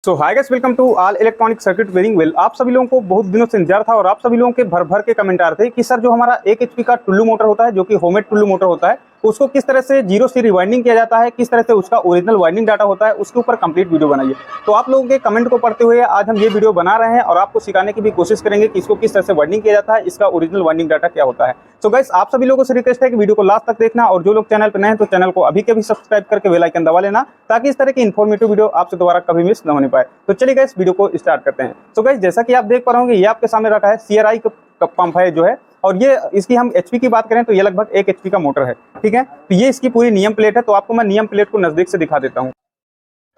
So hi guys, welcome to all electronic circuit wiring well. आप सभी लोगों को बहुत दिनों से इंतजार था और आप सभी लोगों के भर भर के कमेंट आ रहे थे कि सर जो हमारा 1 एचपी का टुल्लू मोटर होता है, जो कि होममेड टुल्लू मोटर होता है, उसको किस तरह से जीरो से रिवाइंडिंग किया जाता है, किस तरह से उसका ओरिजिनल वाइंडिंग डाटा होता है, उसके ऊपर कंप्लीट वीडियो बनाइए। तो आप लोगों के कमेंट को पढ़ते हुए आज हम ये वीडियो बना रहे हैं और आपको सिखाने की भी कोशिश करेंगे कि इसको किस तरह से वाइंडिंग किया जाता है, इसका ओरिजिनल वाइंडिंग डाटा क्या होता है। सो गाइस, आप सभी लोगों से रिक्वेस्ट है कि वीडियो को लास्ट तक देखना और जो लोग चैनल पर नए हैं तो चैनल को अभी के भी सब्सक्राइब करके बेल आइकन दबा लेना, ताकि इस तरह की इन्फॉर्मेटिव वीडियो आपसे दोबारा कभी मिस न होने पाए। तो चलिए गाइस, वीडियो को स्टार्ट करते हैं। तो गाइस, जैसा कि आप देख पा रहे होंगे, ये आपके सामने रखा है CRI का पंप है जो है, और ये इसकी हम एचपी की बात करें तो ये लगभग 1 एचपी का मोटर है। ठीक है, तो ये इसकी पूरी नियम प्लेट है। तो आपको मैं नियम प्लेट को नजदीक से दिखा देता हूँ।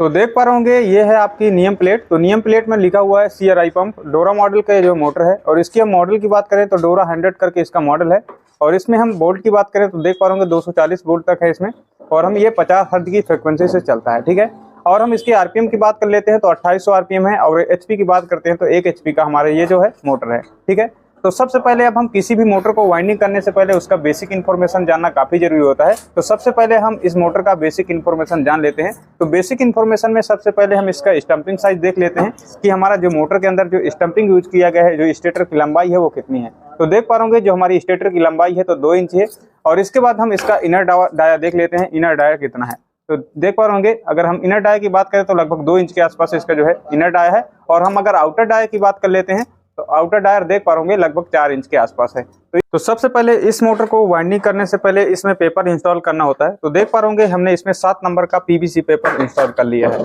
तो देख पा रहे होंगे, ये है आपकी नियम प्लेट। तो नियम प्लेट में लिखा हुआ है CRI पंप, डोरा मॉडल का जो मोटर है। और इसकी हम मॉडल की बात करें तो डोरा 100 करके इसका मॉडल है। और इसमें हम वोल्ट की बात करें तो देख पा रहे होंगे 240 वोल्ट तक है इसमें, और हम ये 50 हर्ट्ज की फ्रिक्वेंसी से चलता है। ठीक है, और हम इसकी आरपीएम की बात कर लेते हैं तो 2800 आरपीएम है, और एचपी की बात करते हैं तो 1 एचपी का हमारा ये जो है मोटर है। ठीक है, तो सबसे पहले अब हम किसी भी मोटर को वाइंडिंग करने से पहले उसका बेसिक इन्फॉर्मेशन जानना काफी जरूरी होता है। तो सबसे पहले हम इस मोटर का बेसिक इन्फॉर्मेशन जान लेते हैं। तो बेसिक इन्फॉर्मेशन में सबसे पहले हम इसका स्टंपिंग साइज देख लेते हैं कि हमारा जो मोटर के अंदर जो स्टंपिंग यूज किया गया है, जो स्टेटर की लंबाई है वो कितनी है। तो देख पा रहे जो हमारी स्टेटर की लंबाई है तो 2 इंच है। और इसके बाद हम इसका इनर डाया देख लेते हैं, इनर डाया कितना है। तो देख पा रहे होंगे, अगर हम इनर डाया की बात करें तो लगभग 2 इंच के आसपास इसका जो है इनर डाया है। और हम अगर आउटर डाया की बात कर लेते हैं तो आउटर डायर देख पा रहे होंगे लगभग 4 इंच के आसपास है। तो सबसे पहले इस मोटर को वाइंडिंग करने से पहले इसमें पेपर इंस्टॉल करना होता है। तो देख पा रहे होंगे, हमने इसमें 7 नंबर का PVC पेपर इंस्टॉल कर लिया है।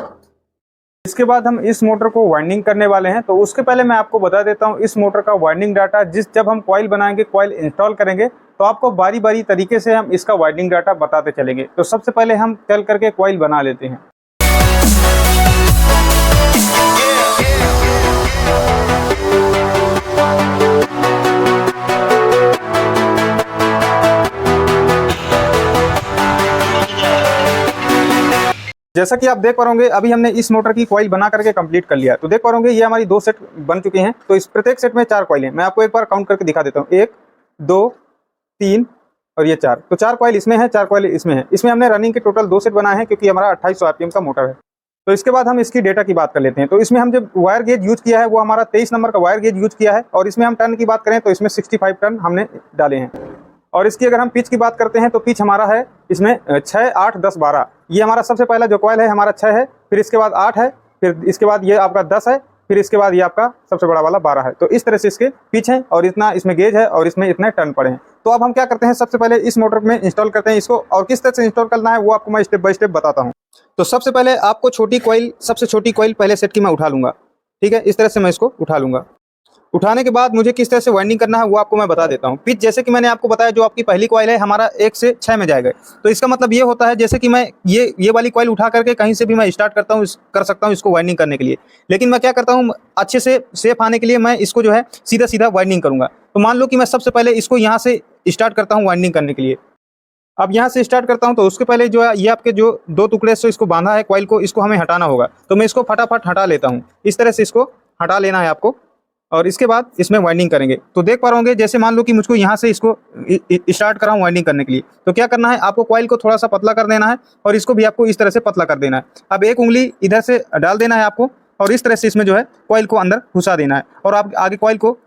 इसके बाद हम इस मोटर को वाइंडिंग करने वाले हैं। तो उसके पहले मैं आपको बता देता हूं इस मोटर का वाइंडिंग डाटा। जब हम कॉइल बनाएंगे, कॉइल इंस्टॉल करेंगे, तो आपको बारी बारी तरीके से हम इसका वाइंडिंग डाटा बताते चलेंगे। तो सबसे पहले हम चल करके कॉइल बना लेते हैं। जैसा कि आप देख पा रहे होंगे, अभी हमने इस मोटर की कॉइल बना करके कंप्लीट कर लिया। तो देख पा रहे होंगे, ये हमारी 2 सेट बन चुके हैं। तो इस प्रत्येक सेट में 4 कॉइल हैं। मैं आपको एक बार काउंट करके दिखा देता हूँ। 1 2 3 और ये 4। तो 4 कॉइल इसमें है, 4 कॉइल इसमें है। इसमें हमने रनिंग के टोटल 2 सेट बनाए हैं, क्योंकि हमारा 2800 आरपीएम का मोटर है। तो इसके बाद हम इसकी डेटा की बात कर लेते हैं। तो इसमें हम जो वायर गेज यूज किया है वो हमारा 23 नंबर का वायर गेज यूज किया है। और इसमें हम टन की बात करें तो इसमें 65 टन हमने डाले हैं। और इसकी अगर हम पिच की बात करते हैं तो पिच हमारा है इसमें 6 8 10 12। ये हमारा सबसे पहला जो कॉइल है हमारा 6 है, फिर इसके बाद 8 है, फिर इसके बाद ये आपका 10 है, फिर इसके बाद ये आपका सबसे बड़ा वाला 12 है। तो इस तरह से इसके पिच है, और इतना इसमें गेज है, और इसमें इतने टन पड़े हैं। तो अब हम क्या करते हैं, सबसे पहले इस मोटर में इंस्टॉल करते हैं इसको। और किस तरह से इंस्टॉल करना है वो आपको मैं स्टेप बाय स्टेप बताता हूँ। तो सबसे पहले आपको छोटी कॉइल, सबसे छोटी कॉइल पहले सेट की मैं उठा लूंगा। ठीक है, इस तरह से मैं इसको उठा लूंगा। उठाने के बाद मुझे किस तरह से वाइंडिंग करना है वो आपको मैं बता देता हूँ। पिच जैसे कि मैंने आपको बताया, जो आपकी पहली कॉइल है हमारा 1 से 6 में जाएगा। तो इसका मतलब ये होता है, जैसे कि मैं ये वाली कॉइल उठा करके कहीं से भी मैं स्टार्ट कर सकता हूँ इसको वाइंडिंग करने के लिए। लेकिन मैं क्या करता हूँ, अच्छे से सेफ आने के लिए मैं इसको जो है सीधा सीधा वाइंडिंग करूँगा। तो मान लो कि मैं सबसे पहले इसको यहाँ से स्टार्ट करता हूँ वाइंडिंग करने के लिए। अब यहाँ से स्टार्ट करता हूँ तो उसके पहले जो है ये आपके जो 2 टुकड़े से इसको बांधा है कॉइल को, इसको हमें हटाना होगा। तो मैं इसको फटाफट हटा लेता हूँ। इस तरह से इसको हटा लेना है आपको, और इसके बाद इसमें वाइंडिंग करेंगे। तो देख पा रहे होंगे, जैसे मान लो कि मुझको यहाँ से इसको स्टार्ट कराऊँ वाइंडिंग करने के लिए, तो क्या करना है, आपको कॉइल को थोड़ा सा पतला कर देना है, और इसको भी आपको इस तरह से पतला कर देना है। अब एक उंगली इधर से डाल देना है आपको, और इस तरह से इसमें जो है कॉइल को अंदर घुसा देना है, और आप आगे कॉइल को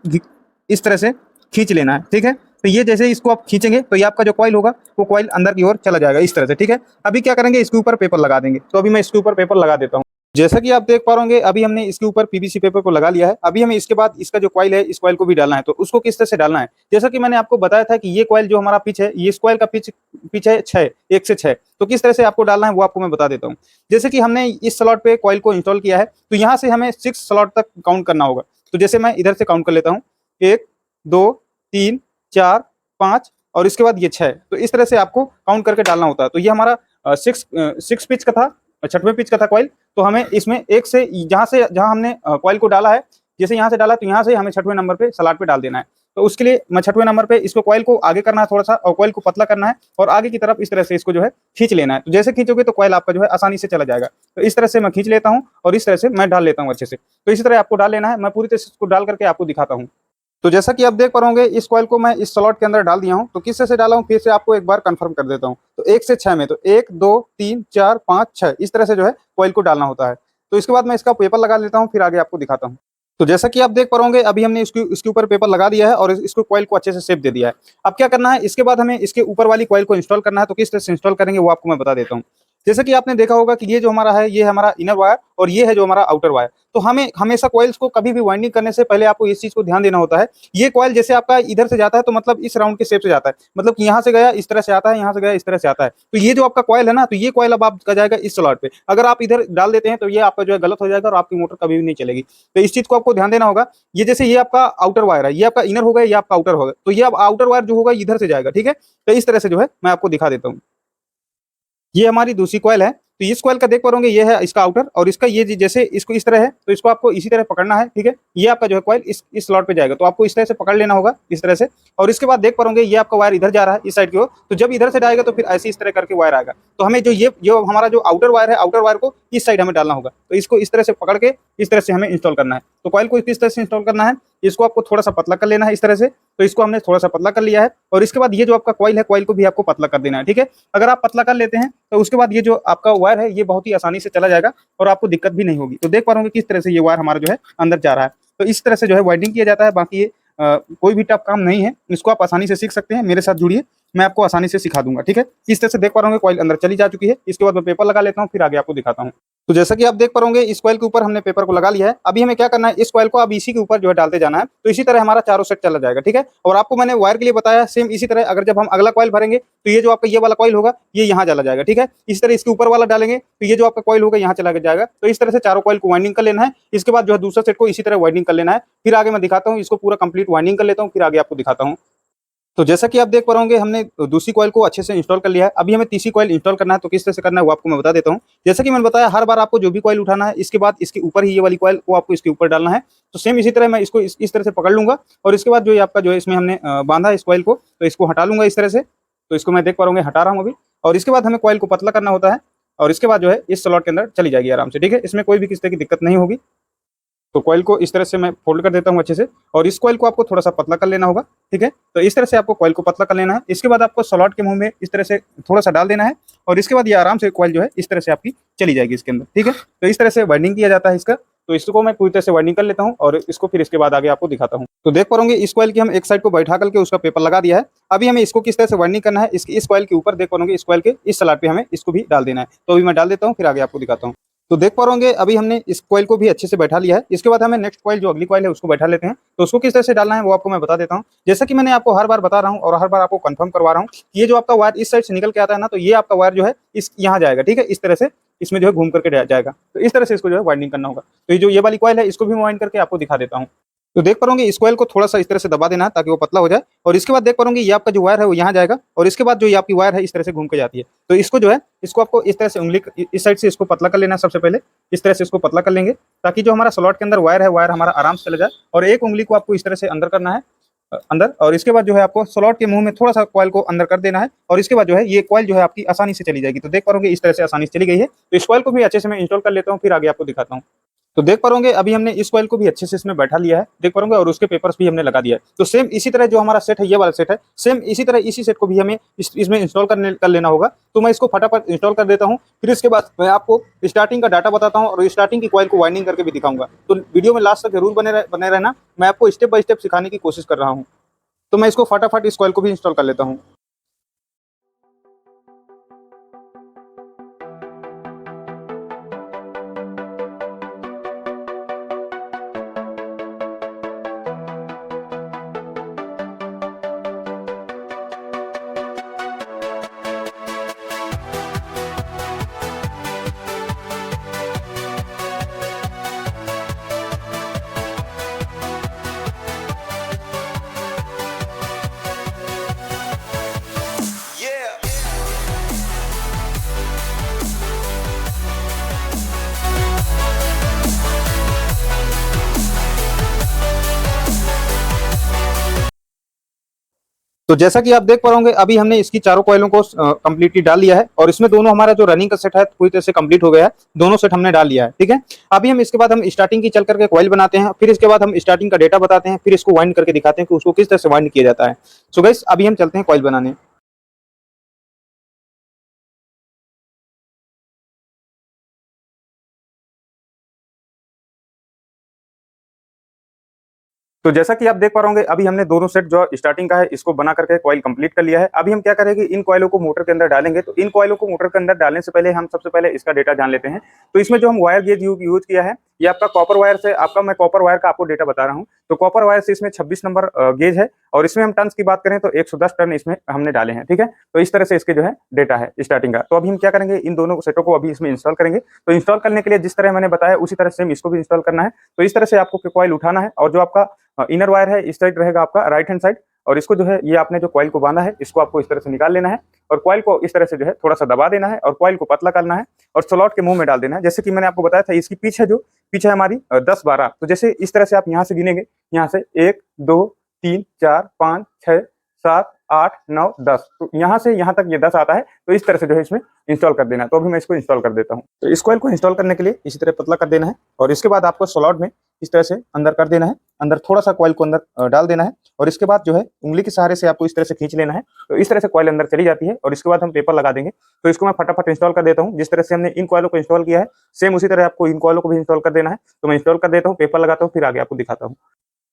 इस तरह से खींच लेना है। ठीक है, तो ये जैसे इसको आप खींचेंगे तो ये आपका जो कॉइल होगा वो कॉइल अंदर की ओर चला जाएगा इस तरह से। ठीक है, अभी क्या करेंगे, इसके ऊपर पेपर लगा देंगे। तो अभी मैं इसके ऊपर पेपर लगा देता हूँ। जैसा कि आप देख पा रहे, अभी हमने इसके ऊपर PVC पेपर को लगा लिया है। अभी हमें इसके बाद इसका जो कॉइल है, इस कॉइल को भी डालना है। तो उसको किस तरह से डालना है, जैसा कि मैंने आपको बताया था कि ये कॉइल जो हमारा पिच है, ये इस कॉइल का पिच है 6, 1 से 6। तो किस तरह से आपको डालना है वो आपको मैं बता देता हूँ। जैसे कि हमने इस स्लॉट पे कॉइल को इंस्टॉल किया है, तो यहाँ से हमें 6 स्लॉट तक काउंट करना होगा। तो जैसे मैं इधर से काउंट कर लेता हूँ, 1 2 3 4 5, और इसके बाद ये 6। तो इस तरह से आपको काउंट करके डालना होता है। तो ये हमारा 6 पिच का था, 6वें पिच का था कॉइल। तो हमें इसमें एक से जहां हमने कॉइल को डाला है, जैसे यहाँ से डाला तो यहाँ से हमें 6वें नंबर पे स्लॉट पे डाल देना है। तो उसके लिए मैं 6वें नंबर पे इसको कॉइल को आगे करना है थोड़ा सा, और कॉइल को पतला करना है, और आगे की तरफ इस तरह से इसको जो है खींच लेना है। तो जैसे खींचोगे तो कॉइल आपका जो है आसानी से चला जाएगा। तो इस तरह से मैं खींच लेता हूँ, और इस तरह से मैं डाल लेता हूँ अच्छे से। तो इसी तरह आपको डाल लेना है। मैं पूरी तरह से इसको डाल करके आपको दिखाता हूँ। तो जैसा कि आप देख पा रहे इस कॉइल को मैं इस स्लॉट के अंदर डाल दिया हूं। तो किस तरह से डाला हूं फिर से आपको एक बार कंफर्म कर देता हूं। तो 1 से 6 में, तो 1 2 3 4 5 6 इस तरह से जो है कॉइल को डालना होता है। तो इसके बाद मैं इसका पेपर लगा लेता हूँ, फिर आगे आपको दिखाता हूँ। तो जैसा कि आप देख पा रहे होंगे, अभी हमने इसके ऊपर पेपर लगा दिया है और इसको कॉइल को अच्छे से शेप दे दिया है। अब क्या करना है, इसके बाद हमें इसके ऊपर वाली कॉइल को इंस्टॉल करना है। तो किस तरह से इंस्टॉल करेंगे वो आपको मैं बता देता हूँ। जैसा कि आपने देखा होगा कि ये जो हमारा है, ये है हमारा इनर वायर और ये है जो हमारा आउटर वायर। तो हमें हमेशा कॉइल्स को कभी भी वाइंडिंग करने से पहले आपको इस चीज को ध्यान देना होता है। ये कॉइल जैसे आपका इधर से जाता है तो मतलब इस राउंड के शेप से जाता है, मतलब कि यहाँ से गया इस तरह से आता है, यहाँ से गया इस तरह से आता है। तो ये जो आपका कॉइल है ना, तो ये कॉइल अब आपका जाएगा इस स्लॉट पे। अगर आप इधर डाल देते हैं तो ये आपका जो है गलत हो जाएगा और आपकी मोटर कभी भी नहीं चलेगी। तो इस चीज को आपको ध्यान देना होगा। ये जैसे ये आपका आउटर वायर है, ये आपका इनर हो गया, ये आपका आउटर होगा, तो ये अब आउटर वायर जो होगा इधर से जाएगा, ठीक है। तो इस तरह से जो है मैं आपको दिखा देता हूँ। ये हमारी दूसरी कॉइल है। तो इस कॉइल का देख पा रहे होंगे, ये है इसका आउटर और इसका ये जैसे इसको इस तरह है, तो इसको आपको इसी तरह पकड़ना है, ठीक है। ये आपका जो है कॉइल इस स्लॉट पे जाएगा, तो आपको इस तरह से पकड़ लेना होगा, इस तरह से। और इसके बाद देख पा रहे होंगे, ये आपका वायर इधर जा रहा है इस साइड की ओर, तो जब इधर से जाएगा तो फिर ऐसे इस तरह करके वायर आएगा। तो हमें जो हमारा जो आउटर वायर है, आउटर वायर को इस साइड हमें डालना होगा। तो इसको इस तरह से पकड़ के इस तरह से हमें इंस्टॉल करना है। तो कॉइल को किस तरह से इंस्टॉल करना है, इसको आपको थोड़ा सा पतला कर लेना है इस तरह से। तो इसको हमने थोड़ा सा पतला कर लिया है और इसके बाद ये जो आपका कॉइल है, कॉइल को भी आपको पतला कर देना है, ठीक है। अगर आप पतला कर लेते हैं तो उसके बाद ये जो आपका वायर है, ये बहुत ही आसानी से चला जाएगा और आपको दिक्कत भी नहीं होगी। तो देख पा रहे होंगे किस तरह से ये वायर हमारा जो है अंदर जा रहा है। तो इस तरह से जो है वाइंडिंग किया जाता है। बाकी ये कोई भी टफ काम नहीं है, इसको आप आसानी से सीख सकते हैं। मेरे साथ जुड़िए, मैं आपको आसानी से सिखा दूंगा, ठीक है। इस तरह से देख पा रहे होंगे कॉइल अंदर चली जा चुकी है। इसके बाद मैं पेपर लगा लेता हूँ, फिर आगे आपको दिखाता हूँ। तो जैसा कि आप देख पा रहे होंगे, इस कॉइल के ऊपर हमने पेपर को लगा लिया है। अभी हमें क्या करना है, इस कॉइल को अब इसी के ऊपर जो है डालते जाना है। तो इसी तरह हमारा चारों सेट चला जाएगा, ठीक है। और आपको मैंने वायर के लिए बताया, सेम इसी तरह अगर जब हम अगला कॉइल भरेंगे तो ये जो आपका ये वाला कॉइल होगा, ये यहाँ चला जाएगा, ठीक है। इस तरह इसके ऊपर वाला डालेंगे तो ये जो आपका कॉइल होगा यहाँ चला जाएगा। तो इस तरह से चारों कॉइल को वाइंडिंग कर लेना है। इसके बाद जो है दूसरा सेट को इसी तरह वाइंडिंग कर लेना है। फिर आगे मैं दिखाता हूँ, इसको पूरा कंप्लीट वाइंडिंग कर लेता हूँ, फिर आगे आपको दिखाता हूँ। तो जैसा कि आप देख पा रहे होंगे, हमने दूसरी कॉइल को अच्छे से इंस्टॉल कर लिया है। अभी हमें तीसरी कॉइल इंस्टॉल करना है। तो किस तरह से करना है वो आपको मैं बता देता हूँ। जैसा कि मैंने बताया, हर बार आपको जो भी कॉइल उठाना है, इसके बाद इसके ऊपर ही ये वाली कॉइल को आपको इसके ऊपर डालना है। तो सेम इसी तरह मैं इसको इस तरह से पकड़ लूंगा और इसके बाद जो ये आपका जो है इसमें हमने बांधा है इस कॉइल को, तो इसको हटा लूंगा इस तरह से। तो इसको मैं देख पा रहा हूँ, हटा रहा हूँ अभी। और इसके बाद हमें कॉइल को पतला करना होता है और इसके बाद जो है इस स्लॉट के अंदर चली जाएगी आराम से, ठीक है। इसमें कोई भी किसी तरह की दिक्कत नहीं होगी। तो कॉइल को इस तरह से मैं फोल्ड कर देता हूँ अच्छे से और इस कॉइल को आपको थोड़ा सा पतला कर लेना होगा, ठीक है। तो इस तरह से आपको कॉइल को पतला कर लेना है। इसके बाद आपको स्लॉट के मुंह में इस तरह से थोड़ा सा डाल देना है और इसके बाद ये आराम से कॉइल जो है इस तरह से आपकी चली जाएगी इसके अंदर, ठीक है। तो इस तरह से वाइंडिंग किया जाता है इसका। तो इसको मैं पूरी तरह से वाइंडिंग कर लेता हूँ और इसको फिर इसके बाद आगे आपको दिखाता हूँ। तो देख पाओगे, इस कॉइल की हम एक साइड को बैठा करके उसका पेपर लगा दिया है। अभी हमें इसको किस तरह से वाइंडिंग करना है, इस कॉइल के ऊपर देख पाओगे, इस कॉइल के इस स्लॉट पे हमें इसको भी डाल देना है। तो अभी मैं डाल देता हूँ, फिर आगे आपको दिखाता हूँ। तो देख पा रहे होंगे, अभी हमने इस कॉइल को भी अच्छे से बैठा लिया है। इसके बाद हमें नेक्स्ट कॉइल जो अगली कॉइल है उसको बैठा लेते हैं। तो उसको किस तरह से डालना है वो आपको मैं बता देता हूँ। जैसा कि मैंने आपको हर बार बता रहा हूँ और हर बार आपको कंफर्म करवा रहा हूँ, ये जो आपका वायर इस साइड से निकल के आता है ना, तो ये आपका वायर जो है इस यहाँ जाएगा, ठीक है। इस तरह से इसमें जो है घूम करके जाएगा। तो इस तरह से इसको जो है वाइंडिंग करना होगा। तो ये जो ये वाली कॉइल है, इसको भी मैं वाइंड करके आपको दिखा देता हूँ। तो देख पाओगे, इस कॉइल को थोड़ा सा इस तरह से दबा देना है ताकि वो पतला हो जाए। और इसके बाद देख पाओगे, ये आपका जो वायर है वो यहाँ जाएगा और इसके बाद जो ये आपकी वायर है इस तरह से घूम के जाती है। तो इसको जो है, इसको आपको इस तरह से उंगली इस साइड से इसको पतला कर लेना है। सबसे पहले इस तरह से इसको पतला कर लेंगे ताकि जो हमारा स्लॉट के अंदर वायर है, वायर हमारा आराम से चला जाए। और एक उंगली को आपको इस तरह से अंदर करना है, अंदर। और इसके बाद जो है आपको स्लॉट के मुंह में थोड़ा सा कॉइल को अंदर कर देना है और इसके बाद जो है ये कॉइल जो है आपकी आसानी से चली जाएगी। तो देख पाओगे इस तरह से आसानी से चली गई है। तो इस कॉइल को भी अच्छे से मैं इंस्टॉल कर लेता हूँ, फिर आगे आपको दिखाता हूँ। तो देख पाओगे, अभी हमने इस कॉइल को भी अच्छे से इसमें बैठा लिया है, देख पाओगे, और उसके पेपर्स भी हमने लगा दिया है। तो सेम इसी तरह जो हमारा सेट है, ये वाला सेट है, सेम इसी तरह इसी सेट को भी हमें इसमें इंस्टॉल कर लेना होगा। तो मैं इसको फटाफट इंस्टॉल कर देता हूँ, फिर इसके बाद मैं आपको स्टार्टिंग का डाटा बताता हूँ और स्टार्टिंग की कॉइल को वाइंडिंग करके भी दिखाऊंगा। तो वीडियो में लास्ट तक जरूर बने रहना, मैं आपको स्टेप बाय स्टेप सिखाने की कोशिश कर रहा हूँ। तो मैं इसको फटाफट इस कॉइल को भी इंस्टॉल कर लेता हूँ। तो जैसा कि आप देख पा रहे अभी हमने इसकी चारों कॉइलों को कंप्लीटली डाल लिया है और इसमें दोनों हमारा जो रनिंग का सेट है पूरी तरह से कंप्लीट हो गया है। दोनों सेट हमने डाल लिया है, ठीक है। अभी हम इसके बाद हम स्टार्टिंग की चल करके कॉइल बनाते हैं, फिर इसके बाद हम स्टार्टिंग का डेटा बताते हैं, फिर इसको वाइंड करके दिखाते हैं कि उसको किस तरह से वाइंड किया जाता है। सो गाइस, अभी हम चलते हैं कॉइल बनाने। तो जैसा कि आप देख पा रहे होंगे, अभी हमने दोनों सेट जो स्टार्टिंग का है इसको बना करके कॉइल कंप्लीट कर लिया है। अभी हम क्या करेंगे, इन कॉइलों को मोटर के अंदर डालेंगे। तो इन कॉइलों को मोटर के अंदर डालने से पहले हम सबसे पहले इसका डेटा जान लेते हैं। तो इसमें जो हम वायर गेज यूज किया है, ये आपका कॉपर वायर से, आपका मैं कॉपर वायर का आपको डेटा बता रहा हूँ। तो कॉपर वायर से इसमें 26 नंबर गेज है, और इसमें हम टन्स की बात करें तो 110 टन इसमें हमने डाले हैं। ठीक है, तो इस तरह से इसके जो है डेटा है स्टार्टिंग का। तो अभी हम क्या करेंगे, इन दोनों सेटों को अभी इसमें इंस्टॉल करेंगे। तो इंस्टॉल करने के लिए जिस तरह मैंने बताया उसी तरह सेम इसको भी इंस्टॉल करना है। तो इस तरह से आपको कॉइल उठाना है, और जो आपका इनर वायर है इस साइड रहेगा आपका राइट हैंड साइड, और इसको जो है ये आपने जो कॉइल को बांधा है इसको आपको इस तरह से निकाल लेना है, और कॉइल को इस तरह से जो है थोड़ा सा दबा देना है, और कॉइल को पतला करना है, और स्लॉट के मुंह में डाल देना है। जैसे कि मैंने आपको बताया था, इसकी पिच है जो पिच है हमारी 10-12। तो जैसे इस तरह से आप यहाँ से गिनेंगे, यहाँ से 1 2 3 4 5 6 7 8 9 10, तो यहाँ से यहाँ तक ये 10 आता है। तो इस तरह से जो है इसमें इंस्टॉल कर देना है। तो अभी मैं इसको इंस्टॉल कर देता हूँ। तो इस कॉइल को इंस्टॉल करने के लिए इसी तरह पतला कर देना है, और इसके बाद आपको स्लॉट में इस तरह से अंदर कर देना है, अंदर थोड़ा सा कॉइल को अंदर डाल देना है, और इसके बाद जो है उंगली के सहारे से आपको इस तरह से खींच लेना है। तो इस तरह से कॉइल अंदर चली जाती है, और इसके बाद हम पेपर लगा देंगे। तो इसको मैं फटाफट इंस्टॉल कर देता हूँ। जिस तरह से हमने इन कॉइलों को इंस्टॉल किया है, सेम उसी तरह आपको इन कॉइलों को भी इंस्टॉल कर देना है। तो मैं इंस्टॉल कर देता हूँ, पेपर लगाता हूँ, फिर आगे आपको दिखाता हूँ।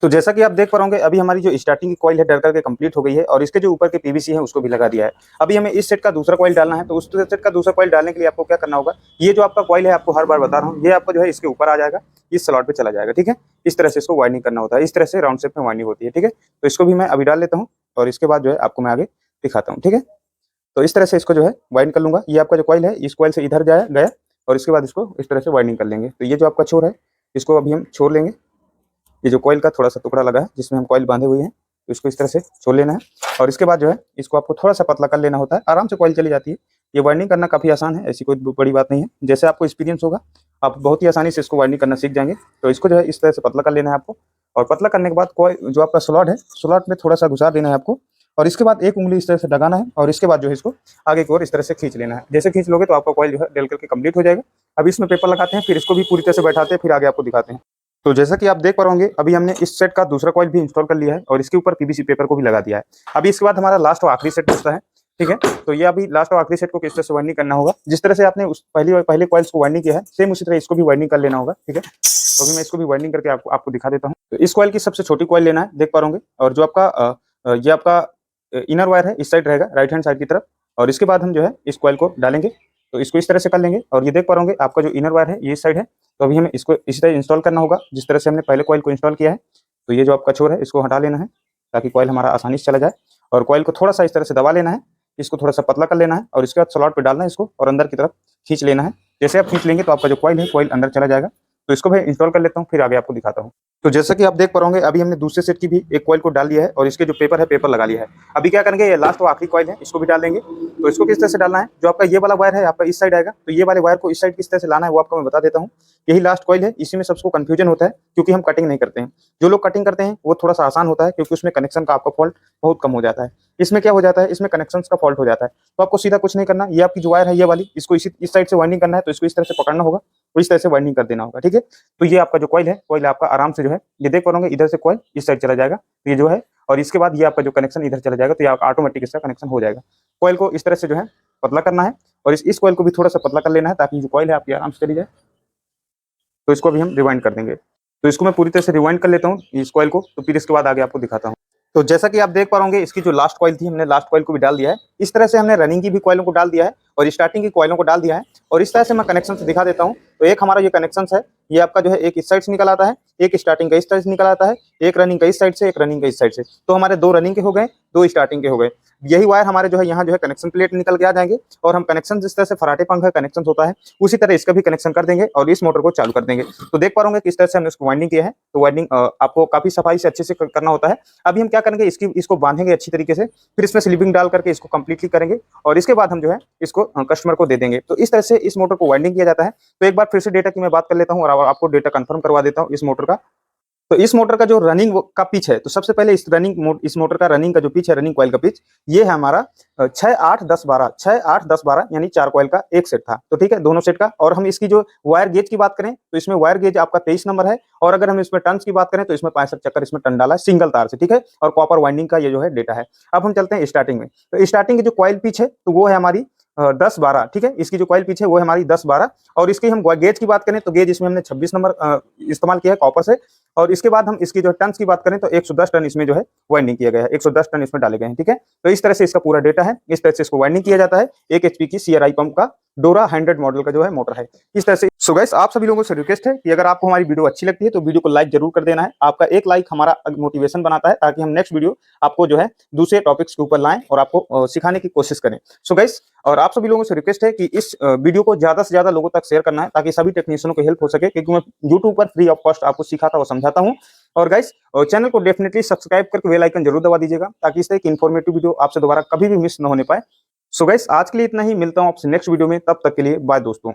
तो जैसा कि आप देख पा रहे अभी हमारी जो स्टार्टिंग की कॉइल है डर करके कंप्लीट हो गई है, और इसके जो ऊपर के पीवीसी है उसको भी लगा दिया है। अभी हमें इस सेट का दूसरा कॉइल डालना है। तो उस सेट का दूसरा कॉइल डालने के लिए आपको क्या करना होगा, ये जो आपका कॉइल है आपको हर बार बता रहा हूँ, ये आपको जो है इसके ऊपर आ जाएगा, इस स्लॉट पे चला जाएगा। ठीक है, इस तरह से इसको वाइंडिंग करना होता है, इस तरह से राउंड शेप में वाइंडिंग होती है। ठीक है, तो इसको भी मैं अभी डाल लेता हूँ, और इसके बाद जो है आपको मैं आगे दिखाता हूँ। ठीक है, तो इस तरह से इसको जो है वाइंड कर लूंगा। ये आपका जो कॉइल है इस कॉइल से इधर गया, और इसके बाद इसको इस तरह से वाइंडिंग कर लेंगे। तो ये जो आपका छोर है इसको अभी हम छोड़ लेंगे। ये जो कॉइल का थोड़ा सा टुकड़ा लगा है जिसमें हम कॉइल बांधे हुए हैं, तो इसको इस तरह से छोड़ लेना है, और इसके बाद जो है इसको आपको थोड़ा सा पतला कर लेना होता है। आराम से कॉइल चली जाती है। ये वाइंडिंग करना काफ़ी आसान है, ऐसी कोई बड़ी बात नहीं है। जैसे आपको एक्सपीरियंस होगा आप बहुत ही आसानी से इसको वाइंडिंग करना सीख जाएंगे। तो इसको जो है इस तरह से पतला कर लेना है आपको, और पतला करने के बाद कॉइल जो आपका स्लॉट है, स्लॉट में थोड़ा सा घुसा देना है आपको, और इसके बाद एक उंगली इस तरह से दगाना है, और इसके बाद जो है इसको आगे की ओर इस तरह से खींच लेना है। जैसे खींच लोगे तो आपका कॉइल जो है डल करके कंप्लीट हो जाएगा। अभी इसमें पेपर लगाते हैं, फिर इसको भी पूरी तरह से बैठाते हैं, फिर आगे आपको दिखाते हैं। तो जैसा कि आप देख पा रहे अभी हमने इस सेट का दूसरा कॉइल भी इंस्टॉल कर लिया है, और इसके ऊपर पीवीसी पेपर को भी लगा दिया है। अभी इसके बाद हमारा लास्ट और आखिरी सेट बचता है। ठीक है, तो ये अभी लास्ट और आखिरी सेट को किस तरह से वाइंडिंग करना होगा, जिस तरह से आपने उस पहले कॉइल्स को वाइंडिंग किया है, सेम उसी तरह इसको भी वाइंडिंग कर लेना होगा। ठीक है, तो अभी मैं इसको भी वाइंडिंग करके आपको दिखा देता हूँ। तो इस कॉइल की सबसे छोटी कॉइल लेना है, देख पा रहे, और जो आपका ये आपका इनर वायर है इस साइड रहेगा, राइट हैंड साइड की तरफ, और इसके बाद हम जो है इस कॉइल को डालेंगे। तो इसको इस तरह से कर लेंगे, और ये देख पा रहे आपका जो इनर वायर है ये इस साइड है। तो अभी हमें इसको इसी तरह इंस्टॉल करना होगा जिस तरह से हमने पहले कॉइल को इंस्टॉल किया है। तो ये जो आपका छोर है इसको हटा लेना है, ताकि कॉइल हमारा आसानी से चला जाए, और कॉइल को थोड़ा सा इस तरह से दबा लेना है, इसको थोड़ा सा पतला कर लेना है, और इसके बाद स्लॉट पे डालना है इसको, और अंदर की तरफ खींच लेना है। जैसे आप खींच लेंगे तो आपका जो कॉइल है कॉइल अंदर चला जाएगा। तो इसको मैं इंस्टॉल कर लेता हूँ, फिर आगे आपको दिखाता हूँ। तो जैसा कि आप देख पा रहे अभी हमने दूसरे सेट की भी एक कॉइल को डाल दिया है, और इसके जो पेपर है पेपर लगा लिया है। अभी क्या करेंगे, ये लास्ट और आखिरी कॉइल है, इसको भी डाल देंगे। तो इसको किस तरह से डालना है, जो आपका ये वाला वायर है आपका इस साइड आएगा, तो ये वाले वायर को इस साइड किस तरह से लाना है वो आपको मैं बता देता हूँ। यही लास्ट कॉइल है, इसी में सबको कंफ्यूजन होता है क्योंकि हम कटिंग नहीं करते हैं। जो लोग कटिंग करते हैं वो थोड़ा सा आसान होता है, क्योंकि उसमें कनेक्शन का आपका फॉल्ट बहुत कम हो जाता है। इसमें क्या हो जाता है, इसमें कनेक्शन का फॉल्ट हो जाता है। तो आपको सीधा कुछ नहीं करना, ये आपकी जो वायर है ये वाली, इसको इस साइड से वाइंडिंग करना है। तो इसको इस तरह से पकड़ना होगा, तो इस तरह से वाइंडिंग कर देना होगा। ठीक है, तो ये आपका जो कॉइल है, कॉइल आपका आराम से जो है ये देख पाओगे, इधर से कॉइल इस साइड चला जाएगा, तो ये जो है, और इसके बाद ये आपका जो कनेक्शन इधर चला जाएगा, तो ये ऑटोमेटिक इसका कनेक्शन हो जाएगा। कॉइल को इस तरह से जो है पतला करना है, और इस कॉइल को भी थोड़ा सा पतला कर लेना है, ताकि जो कॉइल है आपकी आराम से चली जाए। तो इसको भी हम रिवाइंड कर देंगे। तो इसको मैं पूरी तरह से रिवाइंड कर लेता हूँ इस कॉइल को, तो फिर इसके बाद आगे आपको दिखाता हूँ। तो जैसा कि आप देख पा रहे इसकी जो लास्ट कॉइल थी, हमने लास्ट कॉइल को भी डाल दिया है। इस तरह से हमने रनिंग की भी कॉइलों को डाल दिया है, और स्टार्टिंग की कॉइलों को डाल दिया है, और इस तरह से मैं कनेक्शन से दिखा देता हूँ। तो एक हमारा ये कनेक्शन है, ये आपका जो है एक इस साइड से निकल आता है, एक स्टार्टिंग का इस साइड से निकल आता है, एक रनिंग का इस साइड से, एक रनिंग का इस साइड से। तो हमारे 2 रनिंग के हो गए, 2 स्टार्टिंग के हो गए। यही वायर हमारे जो है यहाँ जो है कनेक्शन प्लेट निकल के आ जाएंगे, और हम कनेक्शन जिस तरह से फराटे पंखा कनेक्शन होता है उसी तरह इसका भी कनेक्शन कर देंगे, और इस मोटर को चालू कर देंगे। तो देख पा रहे किस तरह से हमने इसको वाइंडिंग किया है। तो वाइंडिंग आपको काफी सफाई से अच्छे से करना होता है। अभी हम क्या करेंगे, इसको बांधेंगे अच्छी तरीके से, फिर इसमें स्लीपिंग डाल करके इसको कंप्लीटली करेंगे, और इसके बाद हम जो है इसको कस्टमर को दे देंगे। तो इस तरह से इस मोटर को वाइंडिंग किया जाता है। तो एक बार फिर से डेटा की मैं बात कर लेता हूँ, और आपको डेटा कंफर्म करवा देता हूँ इस मोटर का। तो इस मोटर का जो रनिंग का पिच है, तो सबसे पहले इस मोटर का रनिंग का जो पिच है, रनिंग कॉइल का पिच, ये है हमारा 6 8 10 12, 6 8 10 12, यानी 4 कॉइल का एक सेट था। तो ठीक है, दोनों सेट का। और हम इसकी जो वायर गेज की बात करें तो इसमें वायर गेज आपका 23 नंबर है, और अगर हम इसमें टन्स की बात करें तो इसमें 65 चक्कर इसमें टन डाला है सिंगल तार से। ठीक है, और कॉपर वाइंडिंग का ये जो है डेटा है। अब हम चलते हैं स्टार्टिंग में। तो स्टार्टिंग की जो कॉइल पिच है तो वो है हमारी 10 12। ठीक है, इसकी जो कॉइल पीछे वो है हमारी 10 12, और इसकी हम गेज की बात करें तो गेज इसमें हमने 26 नंबर इस्तेमाल किया है कॉपर से, और इसके बाद हम इसकी जो टन्स की बात करें तो 110 टन इसमें जो है वाइंडिंग किया गया है, 110 टन इसमें डाले गए हैं, ठीक है। तो इस तरह से इसका पूरा डेटा है, इस तरह से इसको वाइंडिंग किया जाता है। 1 एचपी की CRI पंप का डोरा 100 मॉडल का जो है मोटर है, इस तरह से। सो गाइस, आप सभी लोगों से रिक्वेस्ट है कि अगर आपको हमारी वीडियो अच्छी लगती है तो वीडियो को लाइक जरूर कर देना है। आपका एक लाइक हमारा मोटिवेशन बनाता है ताकि हम नेक्स्ट वीडियो आपको जो है दूसरे टॉपिक्स के ऊपर लाएं और आपको सिखाने की कोशिश करें। सो गाइस, और आप सभी लोगों से रिक्वेस्ट है कि इस वीडियो को ज्यादा से ज्यादा लोगों तक शेयर करना है ताकि सभी टेक्नीशियनों को हेल्प हो सके, क्योंकि मैं यूट्यूब पर फ्री ऑफ कॉस्ट आपको सिखाता और समझाता हूँ। और गाइस, चैनल को डेफिनेटली सब्सक्राइब करके बेल आइकन जरूर दबा दीजिएगा ताकि इस तरह की इन्फॉर्मेटिव वीडियो आपसे दोबारा कभी भी मिस न होने पाए। सो गाइस, आज के लिए इतना ही, मिलता हूं आपसे नेक्स्ट वीडियो में, तब तक के लिए बाय दोस्तों।